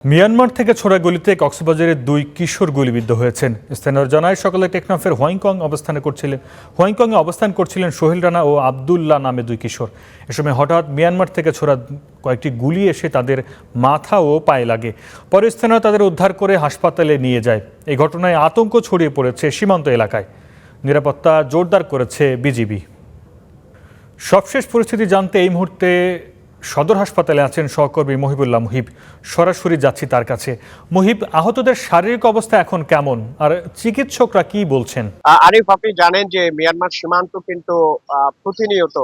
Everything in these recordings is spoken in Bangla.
মিয়ানমার থেকে ছোড়া গুলিতে কক্সবাজারের দুই কিশোর গুলিবিদ্ধ হয়েছেন। স্থানীয়রা জানায় সকালে টেকনাফের হোয়াংকংয়ে অবস্থান করছিলেন সোহেল রানা ও আবদুল্লাহ নামে দুই কিশোর। এ সময় হঠাৎ মিয়ানমার থেকে ছোড়া কয়েকটি গুলি এসে তাদের মাথা ও পায়ে লাগে। পরে স্থানীয়রা তাদের উদ্ধার করে হাসপাতালে নিয়ে যায়। এই ঘটনায় আতঙ্ক ছড়িয়ে পড়েছে সীমান্ত এলাকায়। নিরাপত্তা জোরদার করেছে বিজিবি। সবশেষ পরিস্থিতি জানতে এই মুহূর্তে সদর হাসপাতালে আছেন সহকর্মী মুহিবুল্লাহ মুহিব। সরাসরি যাচ্ছি তার কাছে। মুহিব, আহতদের শারীরিক অবস্থা এখন কেমন আর চিকিৎসকরা কি বলছেন? আরিফ, আপনি জানেন যে মিয়ানমার সীমান্ত কিন্তু প্রতিনিয়ত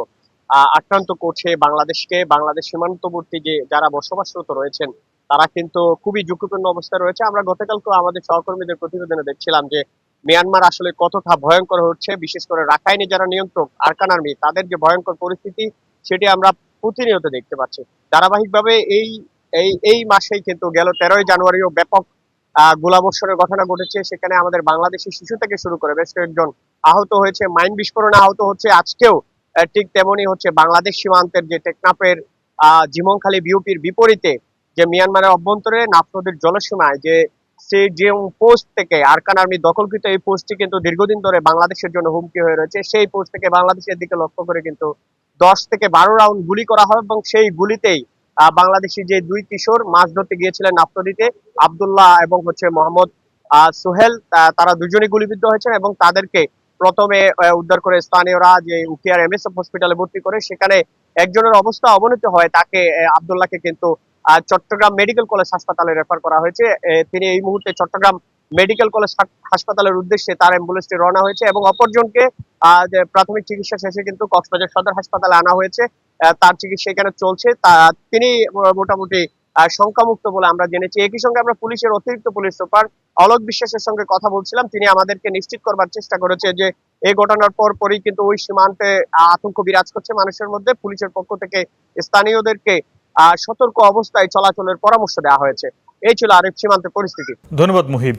আক্রান্ত করছে বাংলাদেশকে। বাংলাদেশ সীমান্তবর্তী যে যারা বসবাসরত রয়েছেন তারা কিন্তু খুবই ঝুঁকিপূর্ণ অবস্থায় রয়েছে। আমরা গতকালকে আমাদের সহকর্মীদের প্রতিবেদনে দেখছিলাম যে মিয়ানমার আসলে কতটা ভয়ঙ্কর হচ্ছে, বিশেষ করে রাখাইনে যারা নিয়ন্ত্রক আরাকান আর্মি তাদের যে ভয়ঙ্কর পরিস্থিতি সেটি আমরা প্রতিনিয়ত দেখতে পাচ্ছি। ধারাবাহিকভাবে এই এই এই মাসেই কিন্তু গেল 13ই জানুয়ারিও ব্যাপক গোলাবর্ষণের ঘটনা ঘটেছে। সেখানে আমাদের বাংলাদেশি শিশু থেকে শুরু করে বেশ কয়েকজন আহত হয়েছে, মাইন বিস্ফোরণে আহত হচ্ছে। আজকেও ঠিক তেমনি হচ্ছে বাংলাদেশ সীমান্তের যে টেকনাফের জিমংখালী বিওপির বিপরীতে যে মিয়ানমারের অভ্যন্তরে নাফ নদীর জলসীমায় যে যে পোস্ট থেকে আরাকান আর্মি দখলকৃত এই পোস্টটি কিন্তু দীর্ঘদিন ধরে বাংলাদেশের জন্য হুমকি হয়ে রয়েছে। সেই পোস্ট থেকে বাংলাদেশের দিকে লক্ষ্য করে কিন্তু 10 থেকে 12 রাউন্ড গুলি করা হয় এবং সেই গুলিতেই বাংলাদেশি যে দুই কিশোর মাছ ধরতে গিয়েছিলেন নাফ নদীতে, আব্দুল্লাহ এবং হচ্ছে মোহাম্মদ সোহেল, তারা দুজনেই গুলিবিদ্ধ হয়েছেন এবং তাদেরকে প্রথমে উদ্ধার করে স্থানীয়রা যে উখিয়ার এমএসএফ হসপিটালে ভর্তি করে। সেখানে একজনের অবস্থা অবনতি হয়, তাকে আব্দুল্লাহকে কিন্তু চট্টগ্রাম মেডিকেল কলেজ হাসপাতালে রেফার করা হয়েছে। তিনি এই মুহূর্তে চট্টগ্রাম মেডিকেল কলেজ হাসপাতালের উদ্দেশ্যে তার অ্যাম্বুলেন্সটি রওনা হয়েছে এবং অপরজনকে যে প্রাথমিক চিকিৎসা শেষে কিন্তু কক্সবাজার সদর হাসপাতালে আনা হয়েছে। তার চিকিৎসা এখানে চলছে। তিনি মোটামুটি শঙ্কামুক্ত বলে আমরা জেনেছি। একই সঙ্গে আমরা পুলিশের অতিরিক্ত পুলিশ সুপার অলোক বিশ্বাসের সঙ্গে কথা বলছিলাম। তিনি আমাদেরকে নিশ্চিত করবার চেষ্টা করেছে যে এই ঘটনার পরই কিন্তু ওই সীমান্তে আতঙ্ক বিরাজ করছে মানুষের মধ্যে। পুলিশের পক্ষ থেকে স্থানীয়দেরকে সতর্ক অবস্থায় চলাচলের পরামর্শ দেওয়া হয়েছে। এই ছিল আরিফ সীমান্তের পরিস্থিতি। ধন্যবাদ মুহিব।